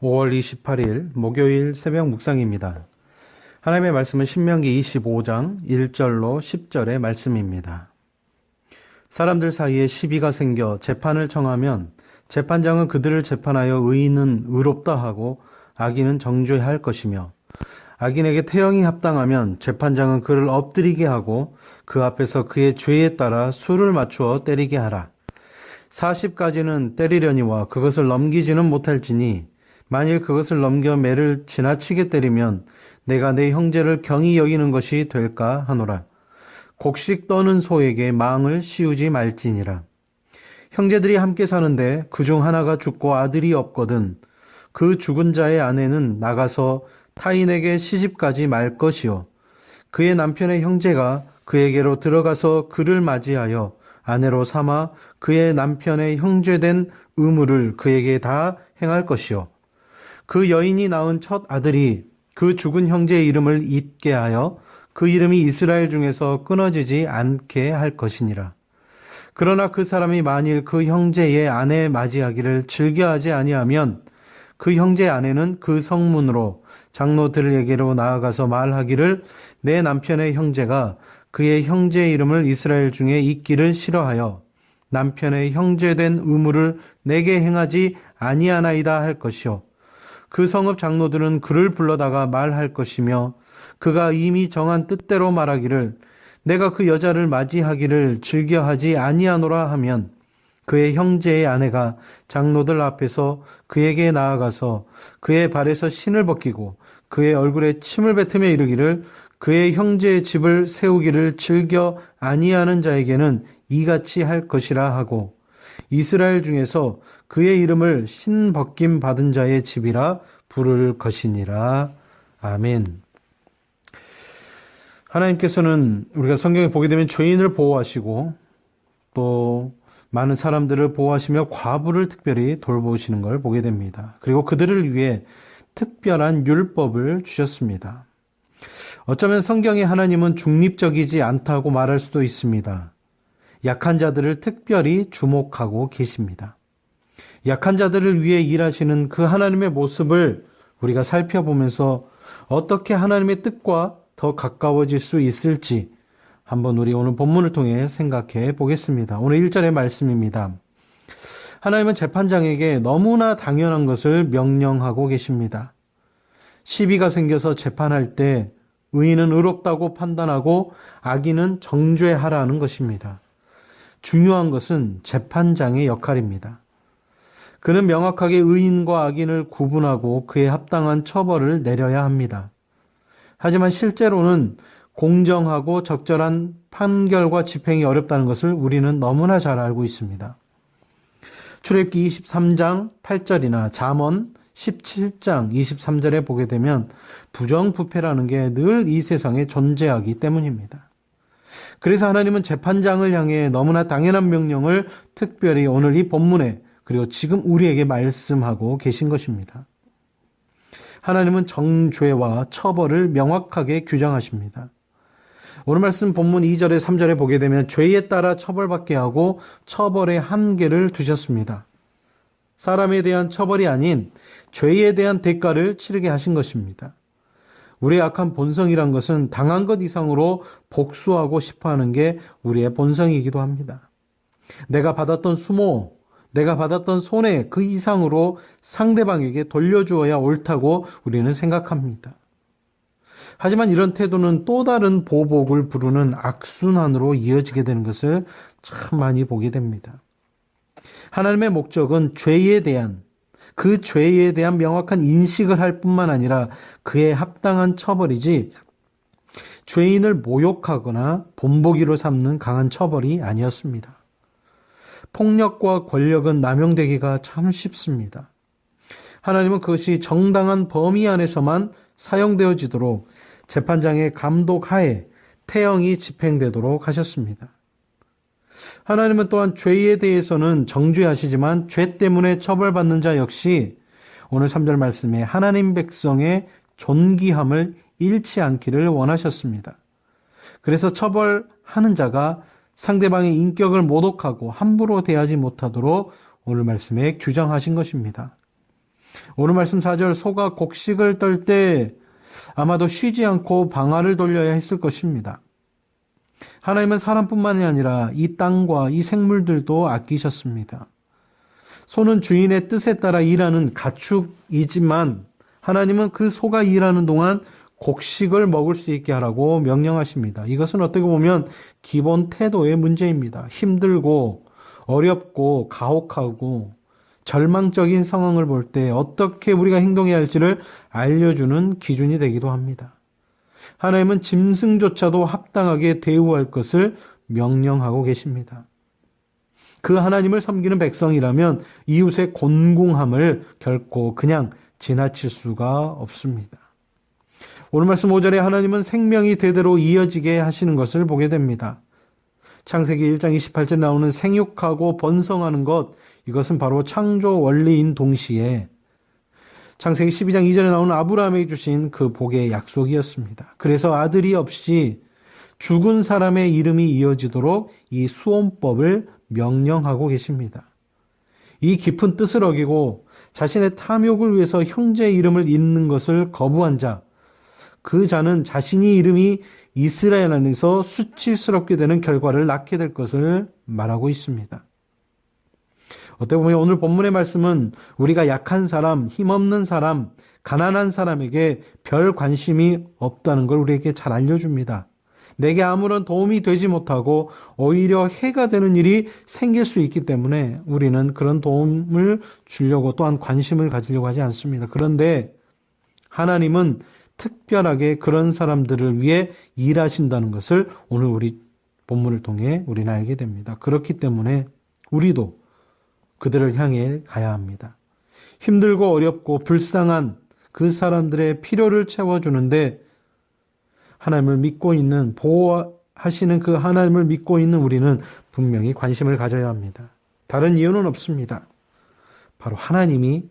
5월 28일 목요일 새벽 묵상입니다. 하나님의 말씀은 신명기 25장 1절로 10절의 말씀입니다. 사람들 사이에 시비가 생겨 재판을 청하면 재판장은 그들을 재판하여 의인은 의롭다 하고 악인은 정죄해야 할 것이며, 악인에게 태형이 합당하면 재판장은 그를 엎드리게 하고 그 앞에서 그의 죄에 따라 수를 맞추어 때리게 하라. 40가지는 때리려니와 그것을 넘기지는 못할지니 만일 그것을 넘겨 매를 지나치게 때리면 내가 내 형제를 경히 여기는 것이 될까 하노라. 곡식 떠는 소에게 망을 씌우지 말지니라. 형제들이 함께 사는데 그중 하나가 죽고 아들이 없거든 그 죽은 자의 아내는 나가서 타인에게 시집가지 말 것이요, 그의 남편의 형제가 그에게로 들어가서 그를 맞이하여 아내로 삼아 그의 남편의 형제된 의무를 그에게 다 행할 것이요, 그 여인이 낳은 첫 아들이 그 죽은 형제의 이름을 잊게 하여 그 이름이 이스라엘 중에서 끊어지지 않게 할 것이니라. 그러나 그 사람이 만일 그 형제의 아내 맞이하기를 즐겨하지 아니하면 그 형제의 아내는 그 성문으로 장로들에게로 나아가서 말하기를 내 남편의 형제가 그의 형제의 이름을 이스라엘 중에 잊기를 싫어하여 남편의 형제된 의무를 내게 행하지 아니하나이다 할 것이요, 그 성읍 장로들은 그를 불러다가 말할 것이며 그가 이미 정한 뜻대로 말하기를 내가 그 여자를 맞이하기를 즐겨하지 아니하노라 하면 그의 형제의 아내가 장로들 앞에서 그에게 나아가서 그의 발에서 신을 벗기고 그의 얼굴에 침을 뱉으며 이르기를 그의 형제의 집을 세우기를 즐겨 아니하는 자에게는 이같이 할 것이라 하고 이스라엘 중에서 그의 이름을 신 벗김 받은 자의 집이라 부를 것이니라. 아멘. 하나님께서는 우리가 성경에 보게 되면 죄인을 보호하시고 또 많은 사람들을 보호하시며 과부를 특별히 돌보시는 걸 보게 됩니다. 그리고 그들을 위해 특별한 율법을 주셨습니다. 어쩌면 성경에 하나님은 중립적이지 않다고 말할 수도 있습니다. 약한 자들을 특별히 주목하고 계십니다. 약한 자들을 위해 일하시는 그 하나님의 모습을 우리가 살펴보면서 어떻게 하나님의 뜻과 더 가까워질 수 있을지 한번 우리 오늘 본문을 통해 생각해 보겠습니다. 오늘 1절의 말씀입니다. 하나님은 재판장에게 너무나 당연한 것을 명령하고 계십니다. 시비가 생겨서 재판할 때 의인은 의롭다고 판단하고 악인은 정죄하라는 것입니다. 중요한 것은 재판장의 역할입니다. 그는 명확하게 의인과 악인을 구분하고 그에 합당한 처벌을 내려야 합니다. 하지만 실제로는 공정하고 적절한 판결과 집행이 어렵다는 것을 우리는 너무나 잘 알고 있습니다. 출애굽기 23장 8절이나 잠언 17장 23절에 보게 되면 부정부패라는 게 늘 이 세상에 존재하기 때문입니다. 그래서 하나님은 재판장을 향해 너무나 당연한 명령을 특별히 오늘 이 본문에 그리고 지금 우리에게 말씀하고 계신 것입니다. 하나님은 정죄와 처벌을 명확하게 규정하십니다. 오늘 말씀 본문 2절에 3절에 보게 되면 죄에 따라 처벌받게 하고 처벌의 한계를 두셨습니다. 사람에 대한 처벌이 아닌 죄에 대한 대가를 치르게 하신 것입니다. 우리의 악한 본성이란 것은 당한 것 이상으로 복수하고 싶어하는 게 우리의 본성이기도 합니다. 내가 받았던 수모, 내가 받았던 손해 그 이상으로 상대방에게 돌려주어야 옳다고 우리는 생각합니다. 하지만 이런 태도는 또 다른 보복을 부르는 악순환으로 이어지게 되는 것을 참 많이 보게 됩니다. 하나님의 목적은 죄에 대한, 그 죄에 대한 명확한 인식을 할 뿐만 아니라 그에 합당한 처벌이지 죄인을 모욕하거나 본보기로 삼는 강한 처벌이 아니었습니다. 폭력과 권력은 남용되기가 참 쉽습니다. 하나님은 그것이 정당한 범위 안에서만 사용되어지도록 재판장의 감독 하에 태형이 집행되도록 하셨습니다. 하나님은 또한 죄에 대해서는 정죄하시지만 죄 때문에 처벌받는 자 역시 오늘 3절 말씀에 하나님 백성의 존귀함을 잃지 않기를 원하셨습니다. 그래서 처벌하는 자가 상대방의 인격을 모독하고 함부로 대하지 못하도록 오늘 말씀에 규정하신 것입니다. 오늘 말씀 4절 소가 곡식을 떨 때 아마도 쉬지 않고 방아를 돌려야 했을 것입니다. 하나님은 사람뿐만이 아니라 이 땅과 이 생물들도 아끼셨습니다. 소는 주인의 뜻에 따라 일하는 가축이지만 하나님은 그 소가 일하는 동안 곡식을 먹을 수 있게 하라고 명령하십니다. 이것은 어떻게 보면 기본 태도의 문제입니다. 힘들고 어렵고 가혹하고 절망적인 상황을 볼 때 어떻게 우리가 행동해야 할지를 알려주는 기준이 되기도 합니다. 하나님은 짐승조차도 합당하게 대우할 것을 명령하고 계십니다. 그 하나님을 섬기는 백성이라면 이웃의 곤궁함을 결코 그냥 지나칠 수가 없습니다. 오늘 말씀 5절에 하나님은 생명이 대대로 이어지게 하시는 것을 보게 됩니다. 창세기 1장 28절에 나오는 생육하고 번성하는 것, 이것은 바로 창조 원리인 동시에 창세기 12장 2절에 나오는 아브라함에게 주신 그 복의 약속이었습니다. 그래서 아들이 없이 죽은 사람의 이름이 이어지도록 이 수혼법을 명령하고 계십니다. 이 깊은 뜻을 어기고 자신의 탐욕을 위해서 형제의 이름을 잇는 것을 거부한 자, 그 자는 자신이 이름이 이스라엘 안에서 수치스럽게 되는 결과를 낳게 될 것을 말하고 있습니다. 어떻게 보면 오늘 본문의 말씀은 우리가 약한 사람, 힘없는 사람, 가난한 사람에게 별 관심이 없다는 걸 우리에게 잘 알려줍니다. 내게 아무런 도움이 되지 못하고 오히려 해가 되는 일이 생길 수 있기 때문에 우리는 그런 도움을 주려고 또한 관심을 가지려고 하지 않습니다. 그런데 하나님은 특별하게 그런 사람들을 위해 일하신다는 것을 오늘 우리 본문을 통해 우리는 알게 됩니다. 그렇기 때문에 우리도 그들을 향해 가야 합니다. 힘들고 어렵고 불쌍한 그 사람들의 필요를 채워주는데 하나님을 믿고 있는, 보호하시는 그 하나님을 믿고 있는 우리는 분명히 관심을 가져야 합니다. 다른 이유는 없습니다. 바로 하나님이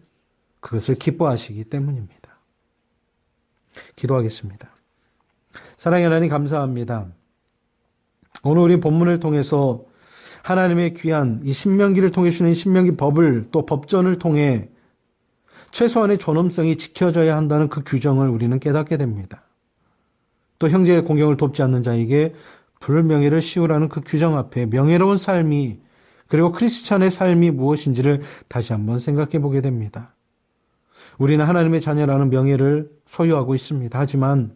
그것을 기뻐하시기 때문입니다. 기도하겠습니다. 사랑의 하나님 감사합니다. 오늘 우리 본문을 통해서 하나님의 귀한 이 신명기를 통해 주시는 신명기 법을 또 법전을 통해 최소한의 존엄성이 지켜져야 한다는 그 규정을 우리는 깨닫게 됩니다. 또 형제의 공경을 돕지 않는 자에게 불명예를 씌우라는 그 규정 앞에 명예로운 삶이 그리고 크리스찬의 삶이 무엇인지를 다시 한번 생각해 보게 됩니다. 우리는 하나님의 자녀라는 명예를 소유하고 있습니다. 하지만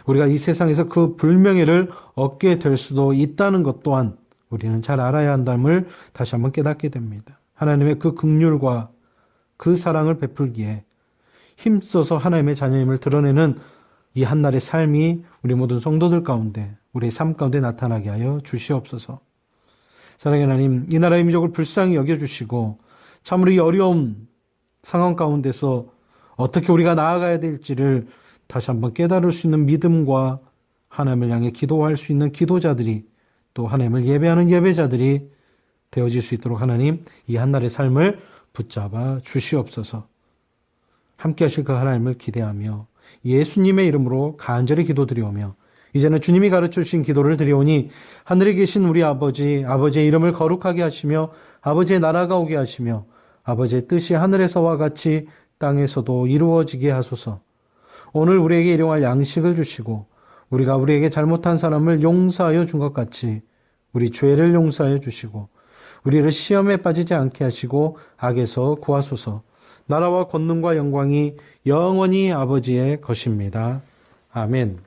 우리가 이 세상에서 그 불명예를 얻게 될 수도 있다는 것 또한 우리는 잘 알아야 한다는 다시 한번 깨닫게 됩니다. 하나님의 그 긍휼과 그 사랑을 베풀기에 힘써서 하나님의 자녀임을 드러내는 이 한날의 삶이 우리 모든 성도들 가운데 우리의 삶 가운데 나타나게 하여 주시옵소서. 사랑의 하나님, 이 나라의 민족을 불쌍히 여겨주시고 참으로 이 어려운 상황 가운데서 어떻게 우리가 나아가야 될지를 다시 한번 깨달을 수 있는 믿음과 하나님을 향해 기도할 수 있는 기도자들이 또 하나님을 예배하는 예배자들이 되어질 수 있도록 하나님 이 한날의 삶을 붙잡아 주시옵소서. 함께 하실 그 하나님을 기대하며 예수님의 이름으로 간절히 기도드리오며 이제는 주님이 가르쳐 주신 기도를 드리오니 하늘에 계신 우리 아버지, 아버지의 이름을 거룩하게 하시며 아버지의 나라가 오게 하시며 아버지의 뜻이 하늘에서와 같이 땅에서도 이루어지게 하소서. 오늘 우리에게 일용할 양식을 주시고 우리가 우리에게 잘못한 사람을 용서하여 준 것 같이 우리 죄를 용서하여 주시고 우리를 시험에 빠지지 않게 하시고 악에서 구하소서. 나라와 권능과 영광이 영원히 아버지의 것입니다. 아멘.